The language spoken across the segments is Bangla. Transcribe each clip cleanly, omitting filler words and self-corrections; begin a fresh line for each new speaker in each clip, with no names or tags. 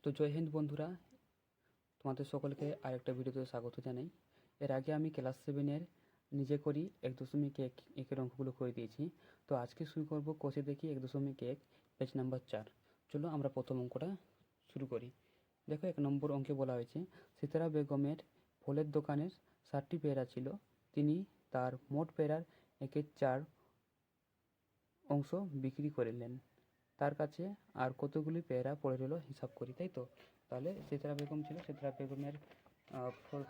তো জয় হিন্দ বন্ধুরা, তোমাদের সকলকে আরেকটা ভিডিওতে স্বাগত জানাই। এর আগে আমি ক্লাস 7-এর নিজে করি 1.1-এর অঙ্কগুলো করে দিয়েছি। তো আজকে শুরু করব কোষে দেখি 1.1 পেজ নাম্বার 4। চলো আমরা প্রথম অঙ্কটা শুরু করি। দেখো 1 নম্বর অঙ্কে বলা হয়েছে সিতারা বেগমের ফলের দোকানের 60টি পেয়ারা ছিল। তিনি তার মোট পেয়ারার 1/4 অংশ বিক্রি করলেন। তার কাছে আর কতগুলি পেয়ারা পড়ে রইল হিসাব করি, তাই তো? তাহলে সিতারা বেগম ছিল, সিতারা বেগমের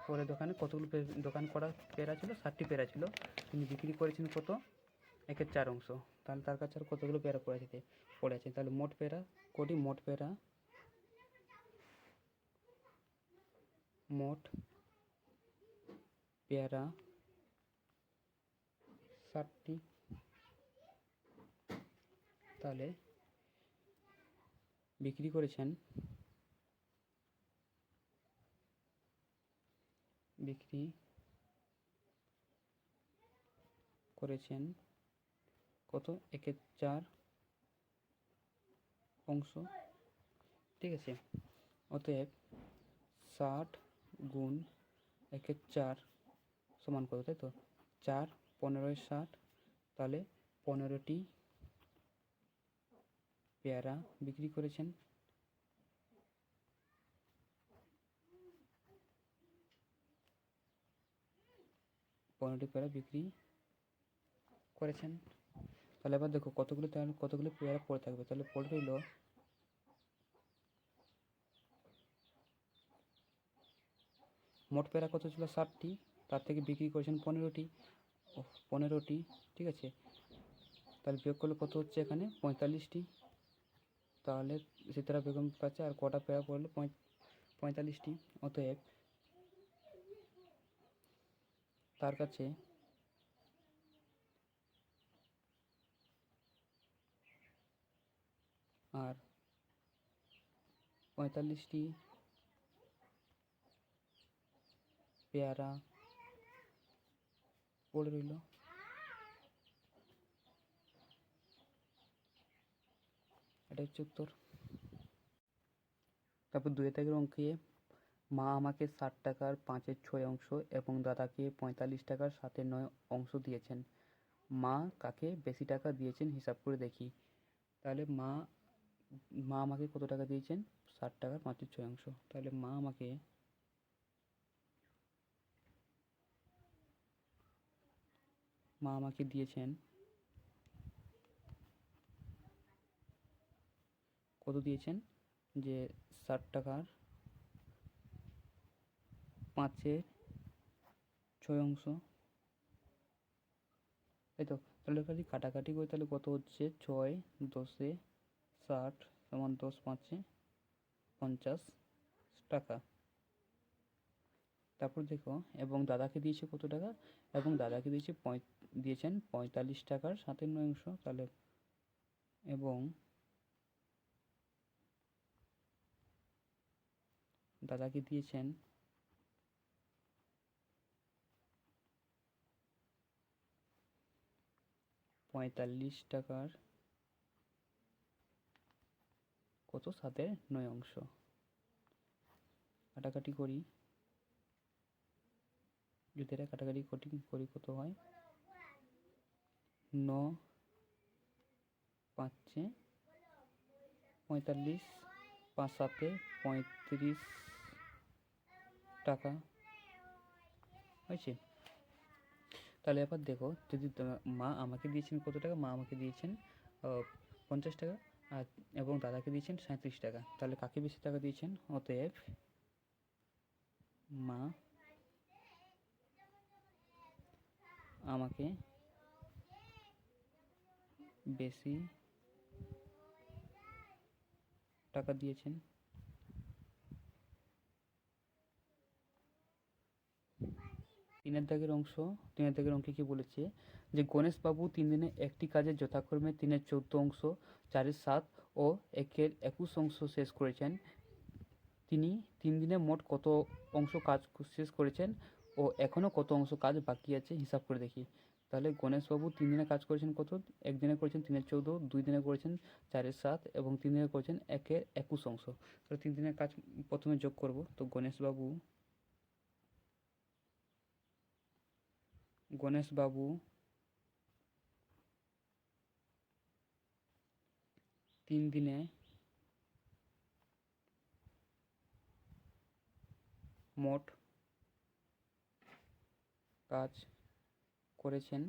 ফলের দোকানে কতগুলো দোকান করা পেয়ারা ছিল, 60টি পেয়ারা ছিল। তিনি বিক্রি করেছেন কত? 1/4 অংশ। তাহলে তার কাছে আর কতগুলো পেয়ারা পড়ে আছে? তাহলে মোট পেয়ারা কটি? মোট পেয়ারা 60টি। তাহলে বিক্রি করেছেন কত? 1/4 অংশ, ঠিক আছে। অতএব 60 গুণ 1/4 সমান কত, তাই তো? 4 15 60। তাহলে 15টি পেয়ারা বিক্রি করেছেন। তাহলে এবার দেখো কতগুলো পেয়ারা পড়ে থাকবে। তাহলে পড়ে রইল মোট পেয়ারা কত ছিল? 60টি। তার থেকে বিক্রি করেছেন 15টি, ঠিক আছে। তাহলে বিয়োগ করলে কত হচ্ছে? এখানে 45টি। তাহলে সিতারা বেগম কাছে আর কটা পেয়ারা পড়লো? 45টি। অতএব তার কাছে আর 45টি পেয়ারা পড়ে রইল। এটা হচ্ছে উত্তর। তারপর 2 দাগের অঙ্কে মা আমাকে 60 টাকার 5/6 অংশ এবং দাদাকে 45 টাকার 7/9 অংশ দিয়েছেন। মা কাকে বেশি টাকা দিয়েছেন হিসাব করে দেখি। তাহলে মা আমাকে কত টাকা দিয়েছেন? 60 টাকার 5/6 অংশ। তাহলে মা আমাকে দিয়েছেন কত দিয়েছেন? যে 60 টাকার 5/6 অংশ, তাই তো? তাহলে খালি কাটাকাটি করে তাহলে কত হচ্ছে? 6 10 60 সমান 10 5 50 টাকা। তারপর দেখো এবং দাদাকে দিয়েছে কত টাকা? এবং দাদাকে দিয়েছেন 45 টাকার 7/9 অংশ। তাহলে এবং দাদাকে দিয়েছেন 45 টাকার কত? 7/9 অংশ। কাটাকাটি করি, যদি এটা কাটাকাটি করি কত হয়? 9 5 45, 5 7 35 টাকা হয়েছে। তাহলে এবার দেখো, যদি মা আমাকে দিয়েছেন কত টাকা? মা আমাকে দিয়েছেন 50 টাকা আর এবং দাদাকে দিয়েছেন 37 টাকা। তাহলে কাকে বেশি টাকা দিয়েছেন? অতএব মা আমাকে বেশি টাকা দিয়েছেন। 3 দাগের অঙ্কে কি বলেছে? যে গণেশবাবু 3 দিনে একটি কাজের যথাক্রমে 3/14 অংশ, 4/7 ও 1/21 অংশ শেষ করেছেন। তিনি 3 দিনে মোট কত অংশ কাজ শেষ করেছেন ও এখনও কত অংশ কাজ বাকি আছে হিসাব করে দেখি। তাহলে গণেশবাবু 3 দিনে কাজ করেছেন কত? 1 দিনে করেছেন 3/14, 2 দিনে করেছেন 4/7 এবং 3 দিনে করেছেন 1/21 অংশ। তাহলে 3 দিনের কাজ প্রথমে যোগ করব। তো গণেশবাবু 3 দিনে মোট কাজ করেছেন।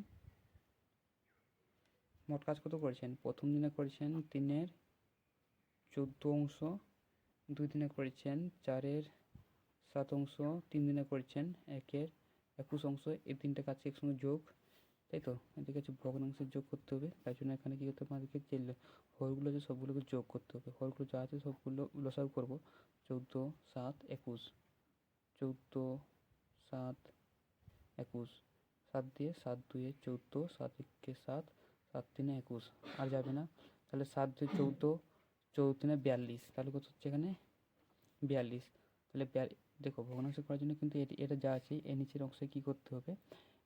মোট কাজ কত করেছেন? প্রথম দিনে করেছেন 3/14 অংশ, 2 দিনে করেছেন 4/7 অংশ, 3 দিনে করেছেন 1/21 অংশ। এই 3টে কাজকে একসঙ্গে যোগ, তাই তো? এদিকে হচ্ছে ভগ্নাংশের যোগ করতে হবে। তাই জন্য এখানে কী করতে হবে? আমাদেরকে যে হরগুলো আছে সবগুলোকে যোগ করতে হবে। হরগুলো যা আছে সবগুলো লসাগু করব। 14, 7, 21, 14, 7, 21, 7 দিয়ে 7 2 14, 7 1 7, 7 3 21, আর যাবে না। তাহলে 7 2 14, 14 42, তাহলে কত হচ্ছে এখানে? 42। তাহলে দেখো ভগ্নাংশ করার জন্য কিন্তু এটা যা আছে এর নিচের অংশে কী করতে হবে?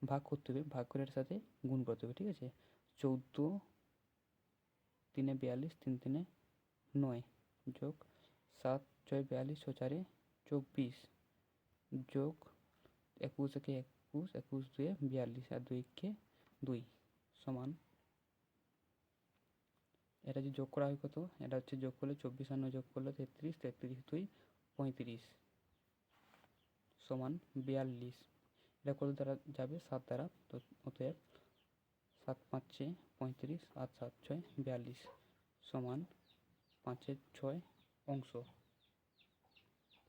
ভাগ করতে হবে। ভাগ করে এর সাথে গুণ করতে হবে, ঠিক আছে? 14 3 42, 3 3 9, যোগ 7 6 42, 6 4 24, যোগ 21 1 21, 21 2 42 আর 2 1 2 সমান। এটা যে যোগ করা হয় কত? এটা হচ্ছে যোগ করলে 24 আর 9 যোগ করলে 33, 33 2 35 সমান 42। এটা কত দ্বারা যাবে? 7 দ্বারা। তো অতএব 7 5 35, 8 7 6 42 সমান 5/6 অংশ।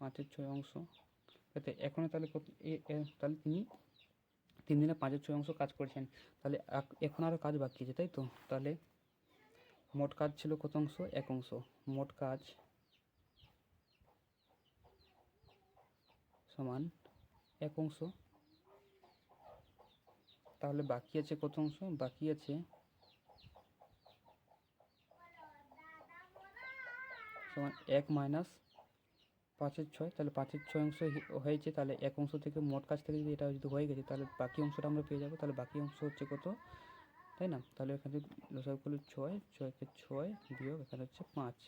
5/6 অংশ। এখন তাহলে তাহলে তিনি 3 দিনে 5/6 অংশ কাজ করেছেন। তাহলে এখন আরও কাজ বাকি আছে, তাই তো? তাহলে মোট কাজ ছিল কত অংশ? 1 অংশ। মোট কাজ সমান 1 অংশ। তাহলে বাকি আছে কত অংশ? বাকি আছে সমান 1 মাইনাস 5/6। তাহলে 5/6 অংশ হয়েছে। তাহলে 1 অংশ থেকে মোট কাজ থেকে যদি এটা যদি হয়ে গেছে তাহলে বাকি অংশটা আমরা পেয়ে যাবো। তাহলে বাকি অংশ হচ্ছে কত, তাই না? তাহলে এখানে লসাগু করলে 6, 6 কে 6 বিয়োগ এখানে হচ্ছে 5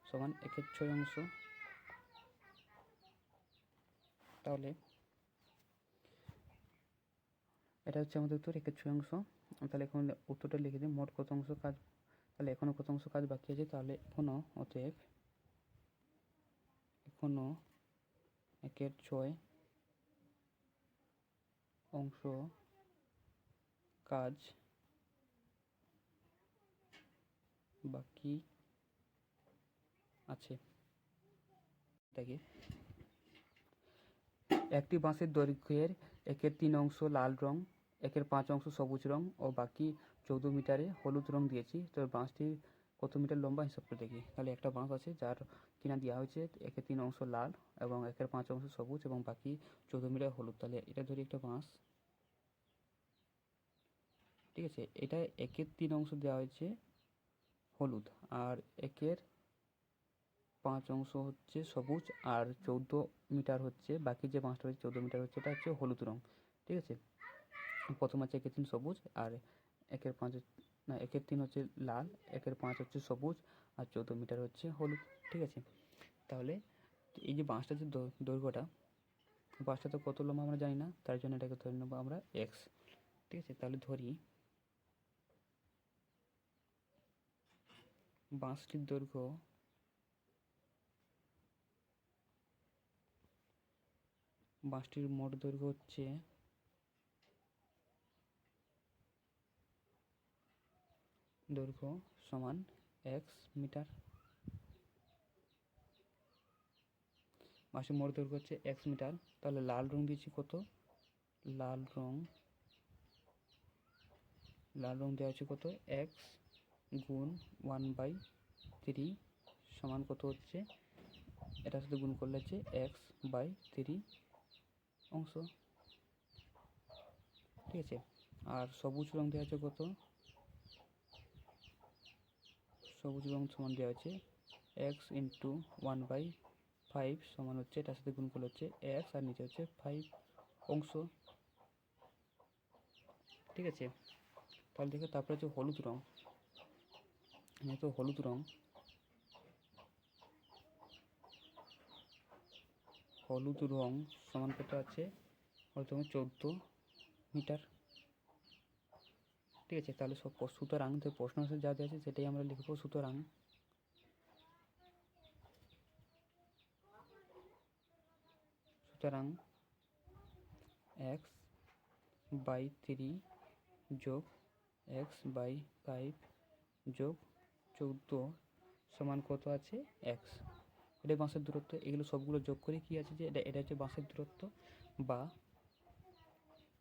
সমান 1/6 অংশ। তাহলে এটা হচ্ছে আমাদের উত্তর 1/6 অংশ। তাহলে এখন উত্তরটা লিখে দিই। মোট কত অংশ কাজ? তাহলে এখনও কত অংশ কাজ বাকি আছে? তাহলে অতএব এখনও 1/6 অংশ কাজ বাকি আছে। দেখি, একটি বাঁশের দৈর্ঘ্যের 1/3 অংশ লাল রং, 1/5 অংশ সবুজ রং ও বাকি 14 মিটারে হলুদ রং দিয়েছি। তো বাঁশটি কত মিটার লম্বা হিসাব করে দেখি। তাহলে একটা বাঁশ আছে যার কিনা দেওয়া হয়েছে 1/3 অংশ লাল এবং 1/5 অংশ সবুজ এবং বাকি 14 মিটার হলুদ। তাহলে এটা ধরি একটা বাঁশ, ঠিক আছে? এটা 1/3 অংশ দেওয়া হয়েছে হলুদ আর 1/5 অংশ হচ্ছে সবুজ আর 14 মিটার হচ্ছে বাকি যে বাঁশটা হচ্ছে 14 মিটার হচ্ছে এটা হচ্ছে হলুদ রং, ঠিক আছে? প্রথম আছে 1/3 সবুজ আর 1/5 না 1/3 হচ্ছে লাল, 1/5 হচ্ছে সবুজ আর 14 মিটার হচ্ছে হলুদ, ঠিক আছে? তাহলে এই যে বাঁশটা যে দৈর্ঘ্যটা, বাঁশটা তো কত লম্বা আমরা জানি না, তার জন্য এটাকে ধরে নেবো আমরা x, ঠিক আছে? তাহলে ধরি বাঁশটির দৈর্ঘ্য বাঁশটির মোট দৈর্ঘ্য হচ্ছে দৈর্ঘ্য সমান x মিটার। বাঁশটির মোট দৈর্ঘ্য হচ্ছে x মিটার। তাহলে লাল রং দিয়েছি কত? লাল রং দেওয়া হচ্ছে কত? x গুণ 1/3 সমান কত হচ্ছে? এটার সাথে গুণ করলে হচ্ছে x/3 অংশ, ঠিক আছে? আর সবুজ রং দেওয়া আছে কত? সবুজ রং সমান দেওয়া আছে x ইন্টু 1/5 সমান হচ্ছে এটার সাথে গুণ করলে হচ্ছে x আর নিচে হচ্ছে 5 অংশ, ঠিক ঠিক আছে। তাহলে দেখো তারপরে হচ্ছে হলুদ রং, তো হলুদ রং, হলুদ রং সমান কত আছে, হয়তো 14 মিটার, ঠিক আছে। তাহলে সব সুতরাং তো প্রশ্ন যা দেওয়া আছে সেটাই আমরা লিখবো। সুতরাং x বাই 3 যোগ x বাই 5 যোগ 14 সমান কত আছে x। এটা বাঁশের দূরত্ব, এগুলো সবগুলো যোগ করে কি আছে যে এটা হচ্ছে বাঁশের দূরত্ব, বা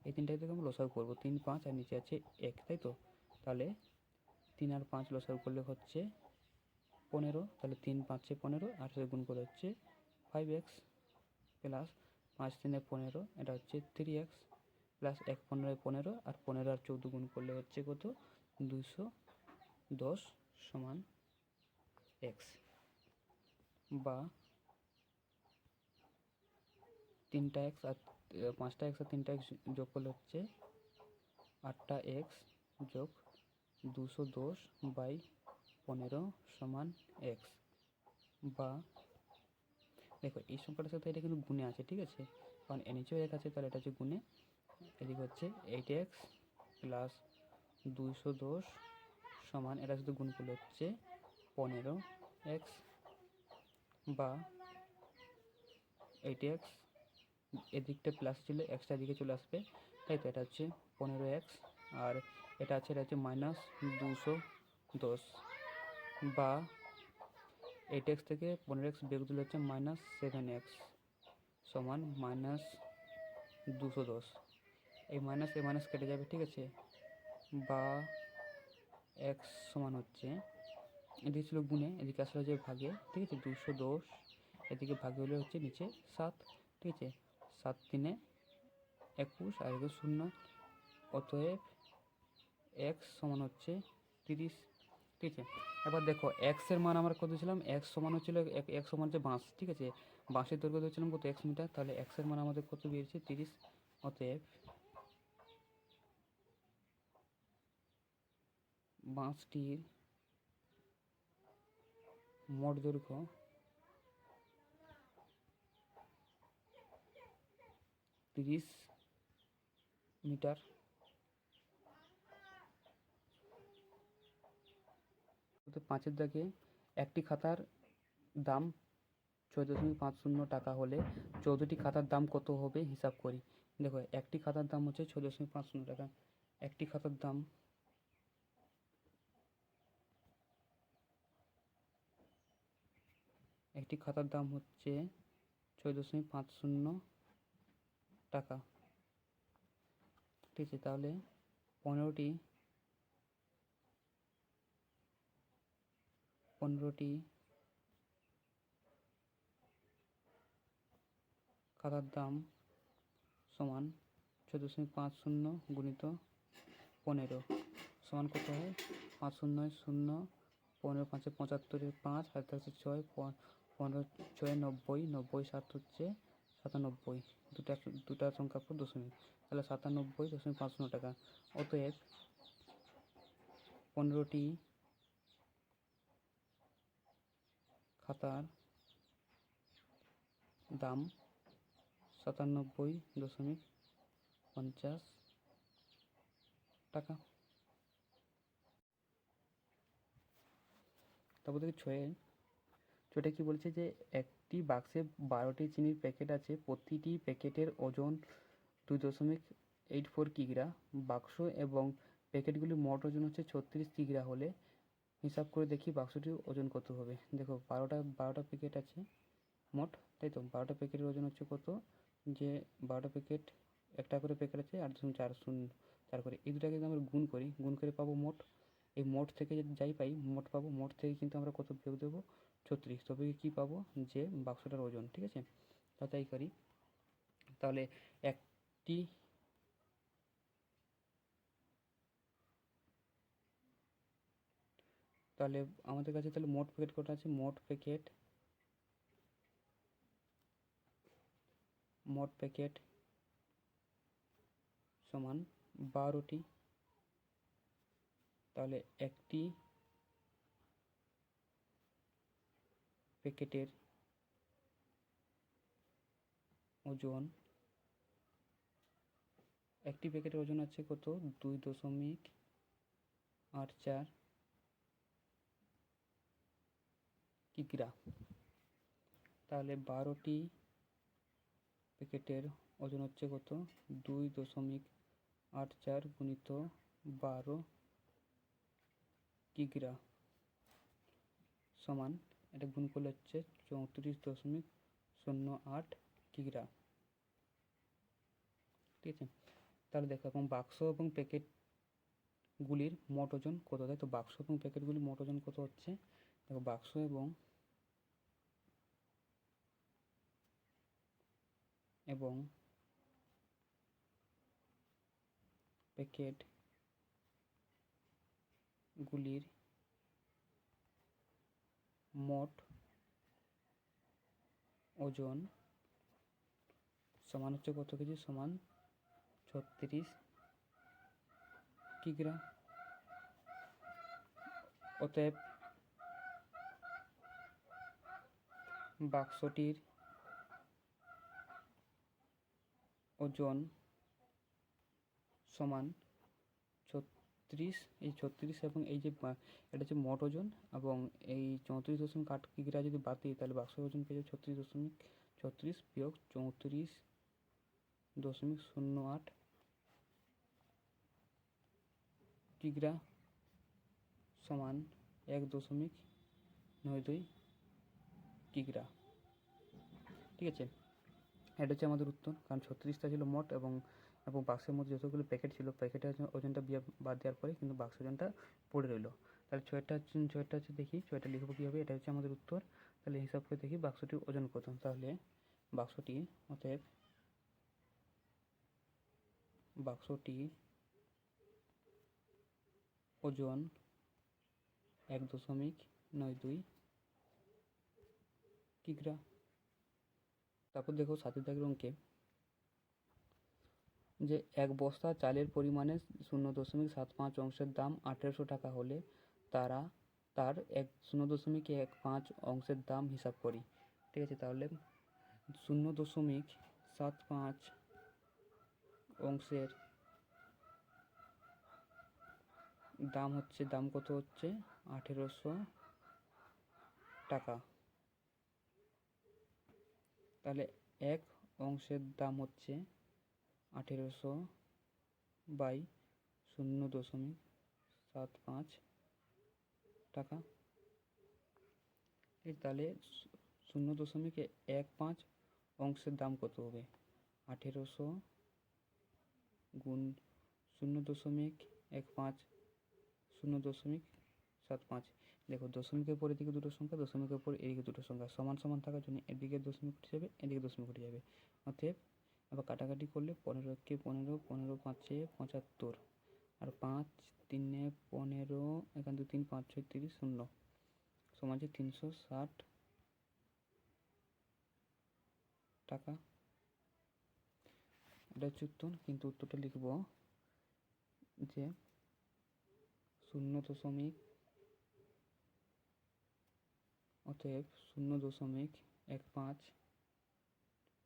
এই তিনটাকে থেকে আমরা লসাগু করবো, 3, 5 আর নিচে আছে 1, তাই তো। তাহলে 3 আর 5 লসাগু করলে হচ্ছে 15, তাহলে 3, 5 15 আর সাথে গুণ করে হচ্ছে 5x প্লাস 5, 3 15, এটা হচ্ছে 3x প্লাস 1, 15 15 আর 15 আর 14 গুণ করলে হচ্ছে কত, 210 সমান x, বা 3টা x আর 5টা x আর 3টা x যোগ করলে হচ্ছে 8টা x যোগ 210 বাই 15 সমান x, বা দেখো এই সংখ্যাটার সাথে এটা কিন্তু গুণে আছে, ঠিক আছে, কারণ এর নিচেও 1 আছে, তাহলে এটা হচ্ছে গুণে, এদিকে হচ্ছে 8x প্লাস 210 সমান, এটা শুধু গুণ করলে হচ্ছে 15x, বা 8x এদিকটা প্লাস ছিল, এক্সট্রা দিকে চলে আসবে, তাই তো। এটা হচ্ছে 15x আর এটা হচ্ছে মাইনাস 210, বা 8x থেকে 15x বিয়োগ দিলে হচ্ছে মাইনাস 7x সমান মাইনাস 210। এই মাইনাস কেটে যাবে, ঠিক আছে, বা x সমান হচ্ছে, এদিকে ছিল গুণে, এদিকে আসলে হচ্ছে ভাগে, ঠিক আছে, 210 এদিকে ভাগে হলে হচ্ছে নিচে 7, ঠিক আছে, 7 3 21 আর এদিকে 0, অতএব x সমান হচ্ছে 30, ঠিক আছে। এবার দেখো x এর মান আমরা কত ছিলাম, x সমান হচ্ছিল, x সমান হচ্ছে বাঁশ, ঠিক আছে, বাঁশের দৈর্ঘ্য দিয়েছিলাম কত, x মিটার, তাহলে x এর মান আমাদের কত বেরিয়েছে 30, অতএব বাঁশটির মোট দৈর্ঘ্য 30 মিটার। পাঁচের দাগে একটি খাতার দাম 6.50 টাকা হলে 14টি খাতার দাম কত হবে হিসাব করি। দেখো একটি খাতার দাম হচ্ছে 6.50 টাকা, একটি খাতার দাম হচ্ছে 6.50 টাকা, ঠিক আছে। তাহলে 15টি খাতার দাম সমান 6.50 গুণিত 15 সমান কত হয়, 5 0 0, 15 5 75, 5 আর হচ্ছে 6, 15 6 90, 90 7 হচ্ছে 97, দুটা সংখ্যার পর দশমিক, তাহলে 97.50 টাকা। অতএব 15টি খাতার দাম 97.50 টাকা। তারপর দেখি ছয়টা কি বলছে যে একটি বাক্সে 12টি চিনির প্যাকেট আছে, প্রতিটি প্যাকেটের ওজন 2.84 কিগ্রা। বাক্স এবং প্যাকেটগুলির মোট ওজন হচ্ছে 36 কিগ্রা হলে হিসাব করে দেখি বাক্সটির ওজন কত হবে। দেখো 12টা প্যাকেট আছে মোট, তাই তো, 12টা প্যাকেটের ওজন হচ্ছে কত, যে 12টা প্যাকেট, একটা করে প্যাকেট আছে 8.4 করে, এই দুটাকে যদি আমরা গুণ করে পাবো মোট, এই মোট থেকে যদি যাই পাই মোট পাবো, মোট থেকে কিন্তু আমরা কত বিয়োগ দেবো 36, তবে কি পাবো যে বাক্সটার ওজন, ঠিক আছে। তাই করি, তাহলে একটি তাহলে আমাদের কাছে তাহলে মোট প্যাকেট কটা আছে, মোট প্যাকেট সমান 12টি, তাহলে একটি প্যাকেটের ওজন আছে কত 2.84 কিগ্রা। তাহলে 12টি প্যাকেটের ওজন হচ্ছে কত 2.84 গুণিত 12 কিগ্রা সমান, এটা গুণ করলে হচ্ছে 34.08 কিগ্রা। ঠিক আছে, তাহলে দেখো এখন বাক্স এবং প্যাকেটগুলির মোট ওজন কত, তাই তো বাক্স এবং প্যাকেটগুলির মোট ওজন কত হচ্ছে, দেখো বাক্স এবং প্যাকেটগুলির মোট ওজন সমান হচ্ছে কত কেজি, সমান 36 কিগ্রা। অতএব বাক্সটির ওজন সমান 36, এই 36 এবং এই যে এটা হচ্ছে মোট ওজন, এবং এই 34.8 কিগ্রা যদি বাদ দিই তাহলে বাক্সের ওজন পেয়ে যাবে 36 বিয়োগ 34.08 কিগ্রা সমান 1.92 কিগ্রা। ঠিক আছে, এটা হচ্ছে আমাদের উত্তর, কারণ 36টা ছিল মোট, এবং বাক্সের মধ্যে যতগুলো প্যাকেট ছিল প্যাকেটের ওজনটা বাদ দেওয়ার পরে কিন্তু বাক্সের ওজনটা পড়ে রইলো। তাহলে ছয়টা হচ্ছে দেখি ছয়টা লিখবো কীভাবে, এটা হচ্ছে আমাদের উত্তর। তাহলে হিসাব করে দেখি বাক্সটির ওজন কত। তাহলে অতএব বাক্সটির ওজন 1.92 কিগ্রা। তারপর দেখো 7 দাগের অঙ্কে যে এক বস্তা চালের পরিমাণে 0.75 অংশের দাম 1800 টাকা হলে তার 0.15 অংশের দাম হিসাব করি। ঠিক আছে, তাহলে 0.75 অংশের দাম কত হচ্ছে 1800 টাকা। তাহলে এক অংশের দাম হচ্ছে 1800 বাই 0.75 টাকা। তাহলে 0.15 অংশের দাম কত হবে, 1800 গুণ 0.15 0.75। দেখো দশমিকের পরে দিকে দুটো সংখ্যা, দশমিকের পর এদিকে দুটো সংখ্যা সমান সমান থাকার জন্য এদিকে দশমিক উঠে যাবে, এদিকে দশমিক উঠে যাবে। অতএব আবার কাটাকাটি করলে 15কে 15, 15 5 75, আর 5 3 15, এখান 2 3 5 6 30, 0 সমান যে 360 টাকা। এটা হচ্ছে উত্তর, কিন্তু উত্তরটা লিখব যে 0.15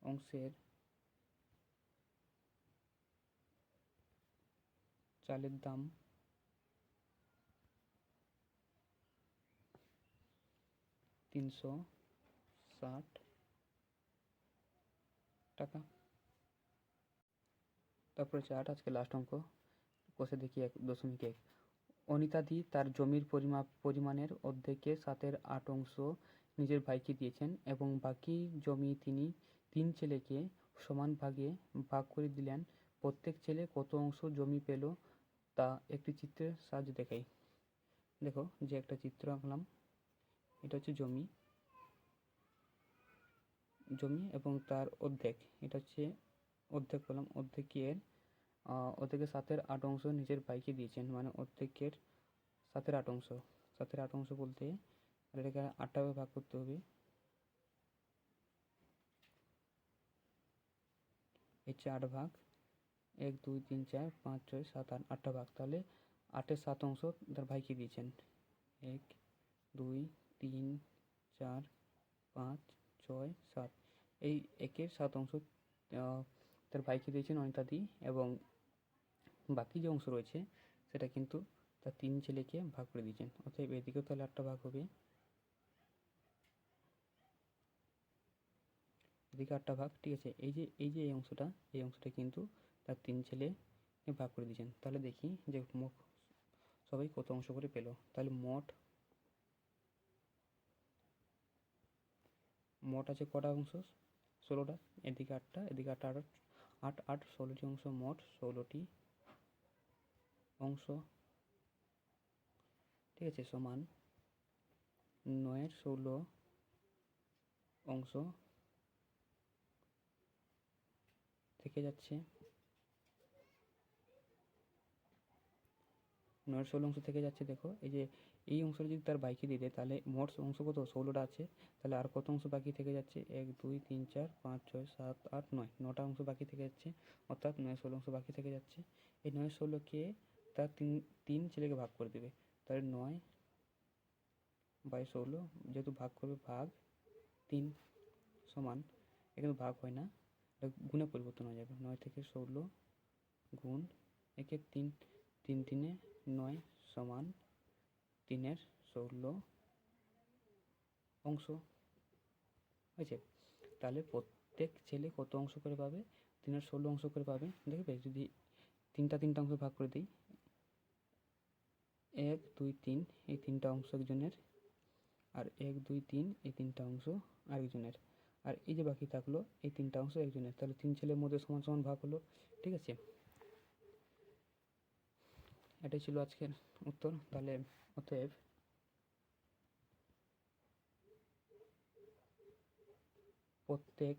অংশের চালের দাম 360 টাকা। তারপরে 8 আজকে লাস্ট অঙ্ক, কষে দেখি 1.1। অনিতাদি তার জমির পরিমাণের অর্ধেকের 7/8 অংশ নিজের ভাইকে দিয়েছেন এবং বাকি জমি তিনি 3 ছেলেকে সমান ভাগে ভাগ করে দিলেন। প্রত্যেক ছেলে কত অংশ জমি পেল তা একটি চিত্রের সাহায্যে দেখাই। দেখো যে একটা চিত্র আঁকলাম, এটা হচ্ছে জমি এবং তার অর্ধেক, এটা হচ্ছে অর্ধেক করলাম, অর্ধেকের 7/8 অংশ নিজের ভাইকে দিয়েছেন, মানে অর্ধেকের 7/8 অংশ। 7/8 অংশ বলতে এটাকে 8টা ভাগ করতে হবে, হচ্ছে 8 ভাগ, 1 2 3 4 5 6 7 8, 8টা ভাগ। তাহলে 8-এর 7 অংশ তার ভাইকে দিয়েছেন। 1, 2, 3, 4, 5, 6, 7। এই 1-এর 7 অংশ তার ভাইকে দিয়েছেন অনিতাদি, এবং বাকি যে অংশ রয়েছে সেটা কিন্তু তার 3 ছেলেকে ভাগ করে দিয়েছেন। অতএব এদিকেও তাহলে 8টা ভাগ হবে, এদিকে 8টা ভাগ। ঠিক আছে, এই অংশটা কিন্তু তার 3 ছেলে ভাগ করে দিয়েছেন। তাহলে দেখি যে সবাই কত অংশ করে পেল। তাহলে মোট আছে কটা অংশ? 16টা। এদিকে 8টা, এদিকে 8, 8, 8, 16টি অংশ, মোট 16টি অংশ। ঠিক আছে, সমান 9-এর 16 অংশ থেকে যাচ্ছে। 9-এর 16 অংশ থেকে যাচ্ছে। দেখো এই অংশটা যদি তার ভাইকে দিয়ে দেয় তাহলে মোট অংশ কত? 16টা আছে। তাহলে আর কত অংশ বাকি থেকে যাচ্ছে? 1, 2, 3, 4, 5, 6, 7, 8, 9, 9টা অংশ বাকি থেকে যাচ্ছে। অর্থাৎ 9-এর 16 অংশ বাকি থেকে যাচ্ছে। এই 9-এর 16কে তার তিন ছেলেকে ভাগ করে দেবে। তাহলে 9/16, যেহেতু ভাগ করবে, ভাগ 3 সমান, এখানে ভাগ হয় না, গুণে পরিবর্তন হয়ে যাবে। 9 থেকে 16 গুণ 1-এর 3, 3 3-এ 9 সমান 3-এর 16 অংশ হয়েছে। তাহলে প্রত্যেক ছেলে কত অংশ করে পাবে? 3-এর 16 অংশ করে পাবে। দেখবে যদি 3টা অংশ ভাগ করে দিই, 1, 2, 3 এই 3টা অংশ একজনের, আর 1, 2, 3 এই 3টা অংশ আরেকজনের, আর এই যে বাকি থাকলো এই 3টা অংশ একজনের। তাহলে 3 ছেলের মধ্যে সমান সমান ভাগ হলো। ঠিক আছে, এটাই ছিল আজকের উত্তর। তাহলে অতএব প্রত্যেক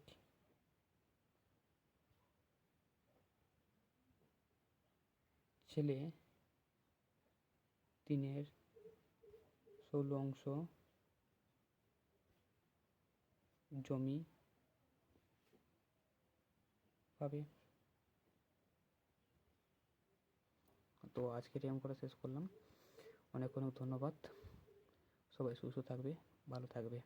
ছেলে 3-এর 16 অংশ জমি পাবে। তো আজকের এই অঙ্কটা শেষ করলাম। অনেক অনেক ধন্যবাদ। সবাই সুস্থ থাকবে, ভালো থাকবে।